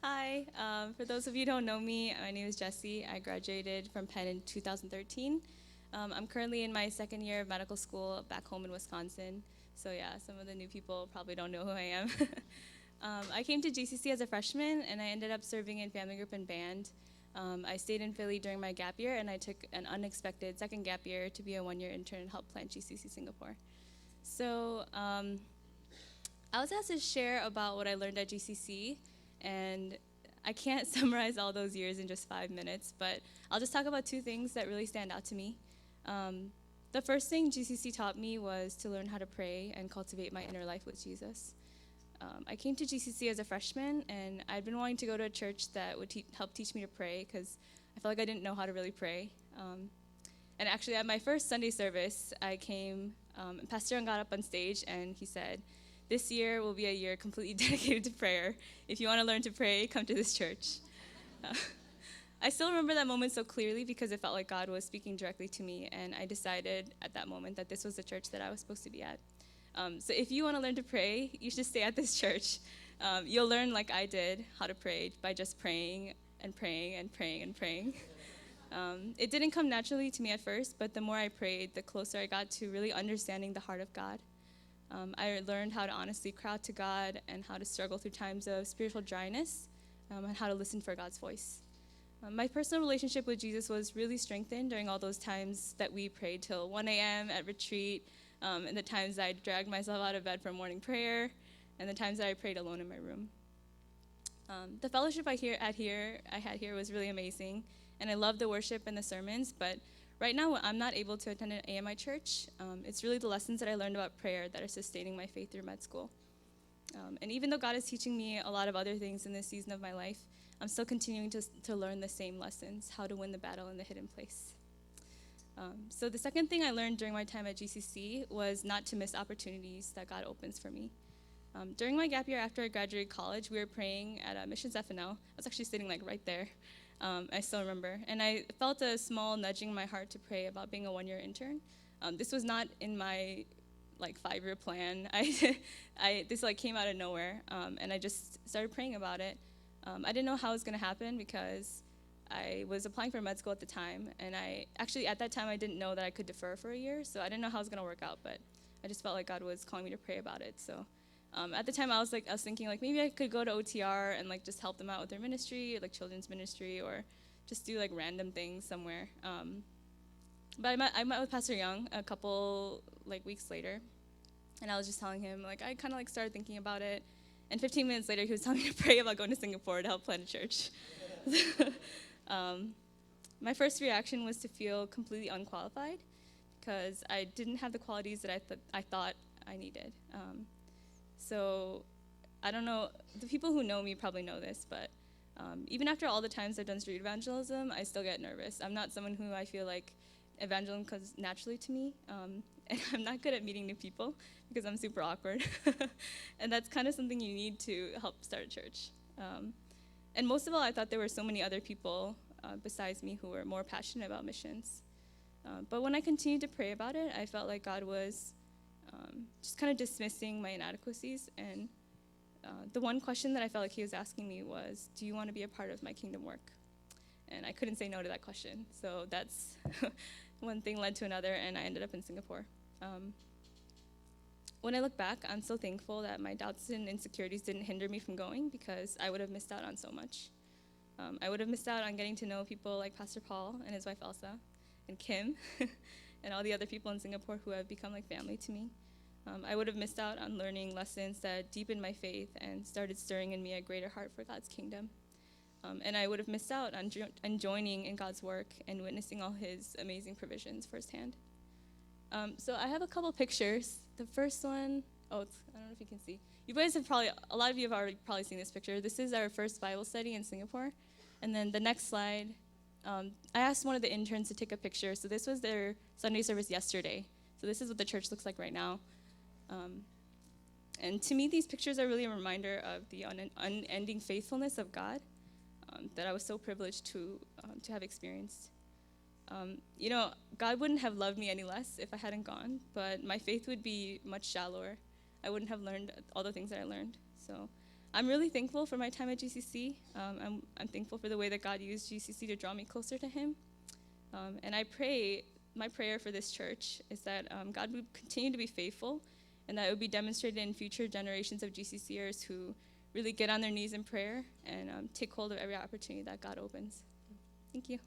Hi, for those of you who don't know me, my name is Jessie. I graduated from Penn in 2013. I'm currently in my second year of medical school back home in Wisconsin. So yeah, some of the new people probably don't know who I am. I came to GCC as a freshman, and I ended up serving in family group and band. I stayed in Philly during my gap year, and I took an unexpected second gap year to be a one-year intern and help plant GCC Singapore. So I was asked to share about what I learned at GCC, and I can't summarize all those years in just 5 minutes, but I'll just talk about two things that really stand out to me. Um, the first thing GCC taught me was to learn how to pray and cultivate my inner life with Jesus. I came to GCC as a freshman, and I'd been wanting to go to a church that would help teach me to pray because I felt like I didn't know how to really pray. And actually, at my first Sunday service, I came, and Pastor Young got up on stage, and he said, "This year will be a year completely dedicated to prayer. If you want to learn to pray, come to this church." Uh, I still remember that moment so clearly because it felt like God was speaking directly to me, and I decided at that moment that this was the church that I was supposed to be at. So if you want to learn to pray, you should stay at this church. You'll learn, like I did, how to pray by just praying and praying and praying and praying. It didn't come naturally to me at first, but the more I prayed, the closer I got to really understanding the heart of God. I learned how to honestly cry out to God and how to struggle through times of spiritual dryness, and how to listen for God's voice. My personal relationship with Jesus was really strengthened during all those times that we prayed till 1 a.m. at retreat, and the times I dragged myself out of bed for morning prayer, and the times that I prayed alone in my room. The fellowship I had here was really amazing, and I loved the worship and the sermons, but right now I'm not able to attend an AMI church. It's really the lessons that I learned about prayer that are sustaining my faith through med school. And even though God is teaching me a lot of other things in this season of my life, I'm still continuing to learn the same lessons, how to win the battle in the hidden place. So the second thing I learned during my time at GCC was not to miss opportunities that God opens for me. During my gap year after I graduated college, we were praying at a Missions FNL. I was actually sitting like right there. I still remember. And I felt a small nudging in my heart to pray about being a one-year intern. This was not in my 5-year plan. This came out of nowhere, and I just started praying about it. I didn't know how it was going to happen because I was applying for med school at the time, and at that time I didn't know that I could defer for a year, so I didn't know how it was going to work out, but I just felt like God was calling me to pray about it. So at the time I was thinking maybe I could go to OTR and just help them out with their ministry, like children's ministry, or just do random things somewhere. But I met with Pastor Young a couple weeks later, and I was just telling him I kind of started thinking about it, and 15 minutes later he was telling me to pray about going to Singapore to help plant a church. My first reaction was to feel completely unqualified because I didn't have the qualities that I thought I needed. So I don't know, the people who know me probably know this, but even after all the times I've done street evangelism, I still get nervous. I'm not someone who I feel like evangelism comes naturally to me, and I'm not good at meeting new people because I'm super awkward. And that's kind of something you need to help start a church. And most of all, I thought there were so many other people besides me who were more passionate about missions. But when I continued to pray about it, I felt like God was just kind of dismissing my inadequacies. And the one question that I felt like he was asking me was, do you want to be a part of my kingdom work? And I couldn't say no to that question. So that's one thing led to another, and I ended up in Singapore. When I look back, I'm so thankful that my doubts and insecurities didn't hinder me from going because I would have missed out on so much. I would have missed out on getting to know people like Pastor Paul and his wife Elsa and Kim and all the other people in Singapore who have become like family to me. I would have missed out on learning lessons that deepened my faith and started stirring in me a greater heart for God's kingdom. And I would have missed out on joining in God's work and witnessing all his amazing provisions firsthand. So I have a couple pictures. The first one, I don't know if you can see. You guys have a lot of you have already probably seen this picture. This is our first Bible study in Singapore. And then the next slide, I asked one of the interns to take a picture. So this was their Sunday service yesterday. So this is what the church looks like right now. And to me, these pictures are really a reminder of the unending faithfulness of God that I was so privileged to have experienced. God wouldn't have loved me any less if I hadn't gone, but my faith would be much shallower. I wouldn't have learned all the things that I learned. So I'm really thankful for my time at GCC. I'm thankful for the way that God used GCC to draw me closer to him. And I pray, my prayer for this church is that God would continue to be faithful, and that it would be demonstrated in future generations of GCCers who really get on their knees in prayer and take hold of every opportunity that God opens. Thank you.